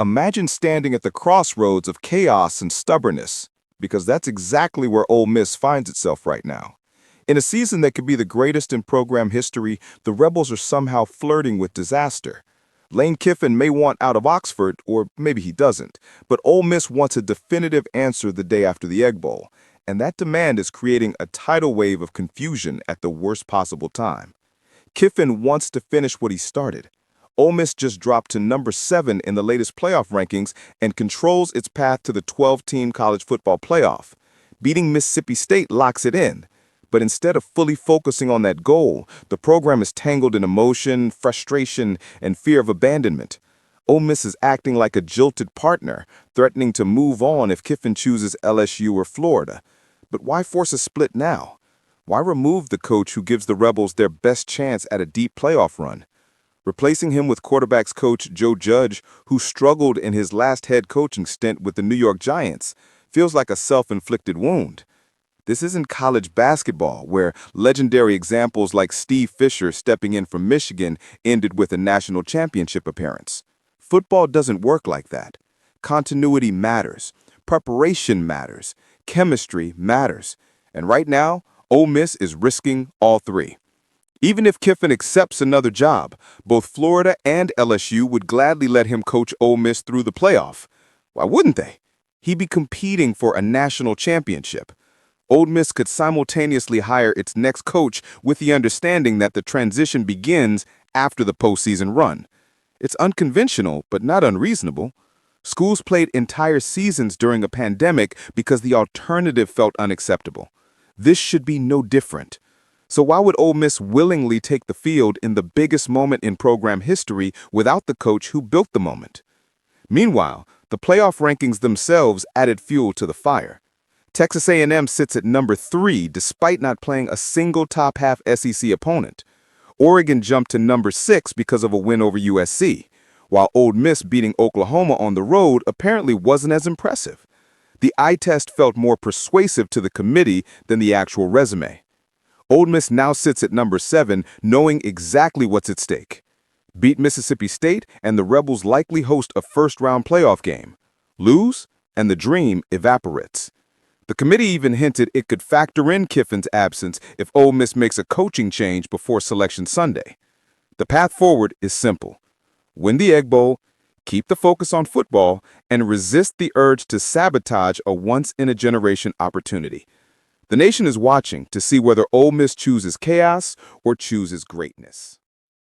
Imagine standing at the crossroads of chaos and stubbornness, because that's exactly where Ole Miss finds itself right now. In a season that could be the greatest in program history, the Rebels are somehow flirting with disaster. Lane Kiffin may want out of Oxford, or maybe he doesn't, but Ole Miss wants a definitive answer the day after the Egg Bowl, and that demand is creating a tidal wave of confusion at the worst possible time. Kiffin wants to finish what he started. Ole Miss just dropped to number 7 in the latest playoff rankings and controls its path to the 12-team college football playoff. Beating Mississippi State locks it in. But instead of fully focusing on that goal, the program is tangled in emotion, frustration, and fear of abandonment. Ole Miss is acting like a jilted partner, threatening to move on if Kiffin chooses LSU or Florida. But why force a split now? Why remove the coach who gives the Rebels their best chance at a deep playoff run? Replacing him with quarterbacks coach Joe Judge, who struggled in his last head coaching stint with the New York Giants, feels like a self-inflicted wound. This isn't college basketball, where legendary examples like Steve Fisher stepping in from Michigan ended with a national championship appearance. Football doesn't work like that. Continuity matters. Preparation matters. Chemistry matters. And right now, Ole Miss is risking all three. Even if Kiffin accepts another job, both Florida and LSU would gladly let him coach Ole Miss through the playoff. Why wouldn't they? He'd be competing for a national championship. Ole Miss could simultaneously hire its next coach with the understanding that the transition begins after the postseason run. It's unconventional, but not unreasonable. Schools played entire seasons during a pandemic because the alternative felt unacceptable. This should be no different. So why would Ole Miss willingly take the field in the biggest moment in program history without the coach who built the moment? Meanwhile, the playoff rankings themselves added fuel to the fire. Texas A&M sits at number 3 despite not playing a single top-half SEC opponent. Oregon jumped to number 6 because of a win over USC, while Ole Miss beating Oklahoma on the road apparently wasn't as impressive. The eye test felt more persuasive to the committee than the actual resume. Ole Miss now sits at number 7, knowing exactly what's at stake. Beat Mississippi State, and the Rebels likely host a first-round playoff game. Lose, and the dream evaporates. The committee even hinted it could factor in Kiffin's absence if Ole Miss makes a coaching change before Selection Sunday. The path forward is simple. Win the Egg Bowl, keep the focus on football, and resist the urge to sabotage a once-in-a-generation opportunity. The nation is watching to see whether Ole Miss chooses chaos or chooses greatness.